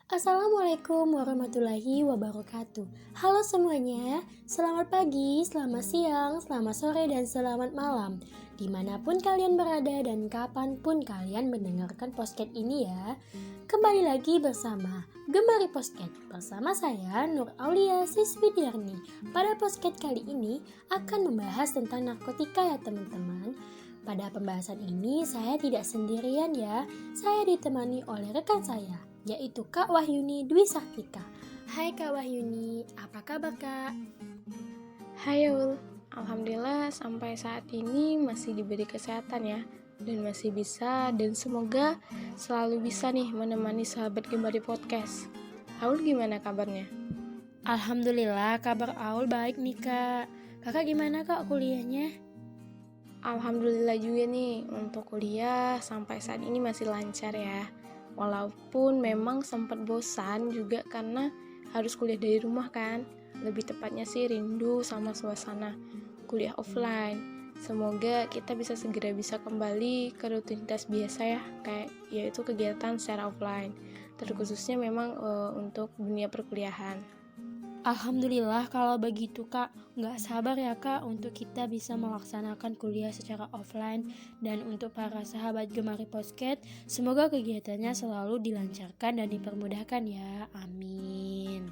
Assalamualaikum warahmatullahi wabarakatuh. Halo semuanya, selamat pagi, selamat siang, selamat sore, dan selamat malam dimanapun kalian berada dan kapanpun kalian mendengarkan podcast ini ya. Kembali lagi bersama Gemari Podcast bersama saya Nur Aulia Siswidiarni. Pada podcast kali ini akan membahas tentang narkotika ya teman-teman. Pada pembahasan ini saya tidak sendirian ya, saya ditemani oleh rekan saya, yaitu Kak Wahyuni Dwi Saktika. Hai Kak Wahyuni, apa kabar Kak? Hai Ul, alhamdulillah sampai saat ini masih diberi kesehatan ya, dan masih bisa dan semoga selalu bisa nih menemani sahabat Gemari Podcast. Aul gimana kabarnya? Alhamdulillah kabar Aul baik nih Kak. Kakak gimana Kak kuliahnya? Alhamdulillah juga nih untuk kuliah sampai saat ini masih lancar ya. Walaupun memang sempat bosan juga karena harus kuliah dari rumah kan. Lebih tepatnya sih rindu sama suasana kuliah offline. Semoga kita segera bisa kembali ke rutinitas biasa ya, kayak yaitu kegiatan secara offline. Terkhususnya memang untuk dunia perkuliahan. Alhamdulillah kalau begitu Kak, nggak sabar ya Kak untuk kita bisa melaksanakan kuliah secara offline. Dan untuk para sahabat Gemari Podcast, semoga kegiatannya selalu dilancarkan dan dipermudahkan ya, amin.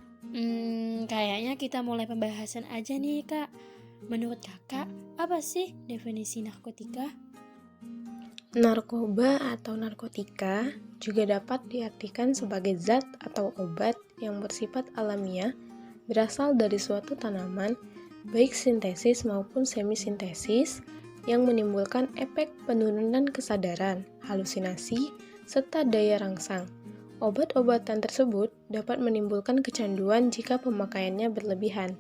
Kayaknya kita mulai pembahasan aja nih Kak. Menurut kakak, apa sih definisi narkotika? Narkoba atau narkotika juga dapat diartikan sebagai zat atau obat yang bersifat alamiah berasal dari suatu tanaman, baik sintesis maupun semisintesis, yang menimbulkan efek penurunan kesadaran, halusinasi, serta daya rangsang. Obat-obatan tersebut dapat menimbulkan kecanduan jika pemakaiannya berlebihan.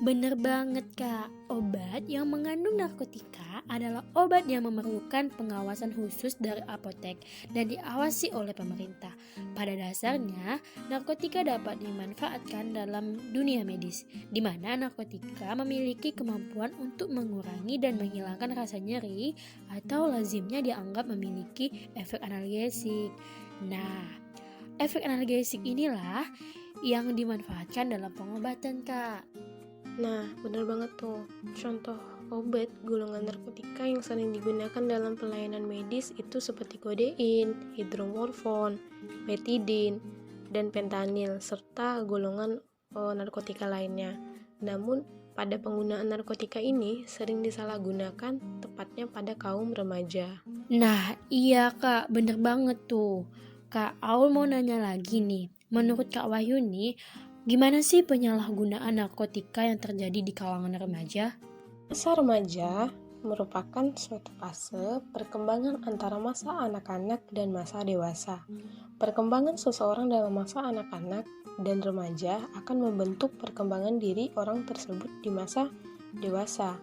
Bener banget Kak, obat yang mengandung narkotika adalah obat yang memerlukan pengawasan khusus dari apotek dan diawasi oleh pemerintah. Pada dasarnya, narkotika dapat dimanfaatkan dalam dunia medis, di mana narkotika memiliki kemampuan untuk mengurangi dan menghilangkan rasa nyeri atau lazimnya dianggap memiliki efek analgesik. Nah, efek analgesik inilah yang dimanfaatkan dalam pengobatan Kak. Nah, benar banget tuh. Contoh obat golongan narkotika yang sering digunakan dalam pelayanan medis itu seperti kodein, hidromorfon, betidin, dan pentanil, serta golongan narkotika lainnya. Namun, pada penggunaan narkotika ini sering disalahgunakan, tepatnya pada kaum remaja. Nah, iya Kak, bener banget tuh. Kak, Aul mau nanya lagi nih. Menurut Kak Wahyuni, gimana sih penyalahgunaan narkotika yang terjadi di kalangan remaja? Masa remaja merupakan suatu fase perkembangan antara masa anak-anak dan masa dewasa. Perkembangan seseorang dalam masa anak-anak dan remaja akan membentuk perkembangan diri orang tersebut di masa dewasa.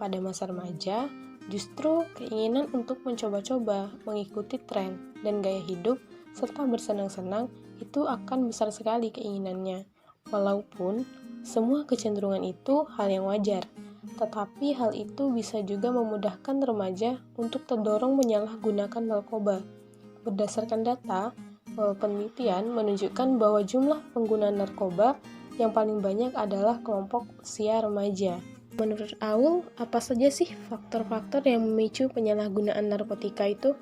Pada masa remaja, justru keinginan untuk mencoba-coba, mengikuti tren dan gaya hidup, serta bersenang-senang itu akan besar sekali keinginannya. Walaupun semua kecenderungan itu hal yang wajar, tetapi hal itu bisa juga memudahkan remaja untuk terdorong menyalahgunakan narkoba. Berdasarkan data, penelitian menunjukkan bahwa jumlah pengguna narkoba yang paling banyak adalah kelompok usia remaja. Menurut Aul, apa saja sih faktor-faktor yang memicu penyalahgunaan narkotika itu?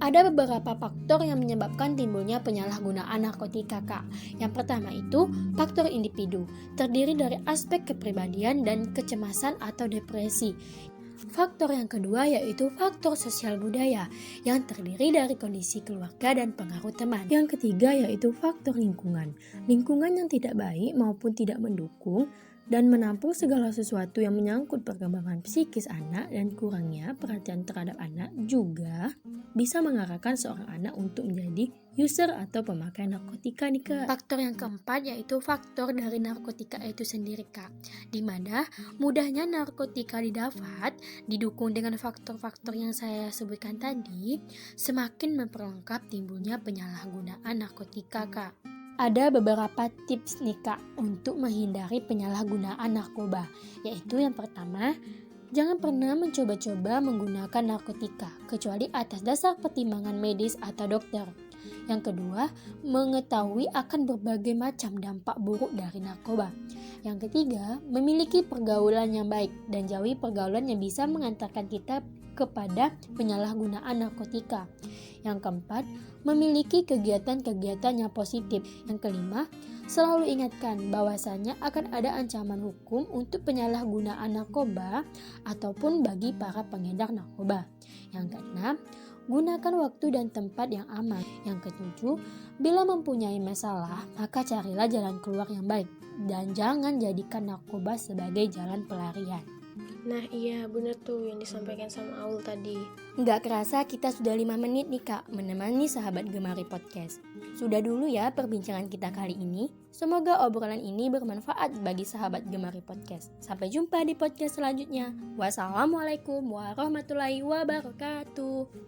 Ada beberapa faktor yang menyebabkan timbulnya penyalahgunaan narkotika, Kak. Yang pertama itu faktor individu, terdiri dari aspek kepribadian dan kecemasan atau depresi. Faktor yang kedua yaitu faktor sosial budaya, yang terdiri dari kondisi keluarga dan pengaruh teman. Yang ketiga yaitu faktor lingkungan, lingkungan yang tidak baik maupun tidak mendukung dan menampung segala sesuatu yang menyangkut perkembangan psikis anak, dan kurangnya perhatian terhadap anak juga bisa mengarahkan seorang anak untuk menjadi user atau pemakai narkotika nih Kak. Faktor yang keempat yaitu faktor dari narkotika itu sendiri Kak, di mana mudahnya narkotika didapat didukung dengan faktor-faktor yang saya sebutkan tadi, semakin memperlengkap timbulnya penyalahgunaan narkotika Kak. Ada beberapa tips nih Kak untuk menghindari penyalahgunaan narkoba, yaitu yang pertama, jangan pernah mencoba-coba menggunakan narkotika kecuali atas dasar pertimbangan medis atau dokter. Yang kedua, mengetahui akan berbagai macam dampak buruk dari narkoba. Yang ketiga, memiliki pergaulan yang baik dan jauhi pergaulan yang bisa mengantarkan kita kepada penyalahgunaan narkotika. Yang keempat, memiliki kegiatan-kegiatan yang positif. Yang kelima, selalu ingatkan bahwasanya akan ada ancaman hukum untuk penyalahgunaan narkoba ataupun bagi para pengedar narkoba. Yang keenam, gunakan waktu dan tempat yang aman. Yang ketujuh, bila mempunyai masalah, maka carilah jalan keluar yang baik dan jangan jadikan narkoba sebagai jalan pelarian. Nah iya bener tuh yang disampaikan sama Aul tadi. Nggak kerasa kita sudah 5 menit nih Kak menemani sahabat Gemari Podcast. Sudah dulu ya perbincangan kita kali ini. Semoga obrolan ini bermanfaat bagi sahabat Gemari Podcast. Sampai jumpa di podcast selanjutnya. Wassalamualaikum warahmatullahi wabarakatuh.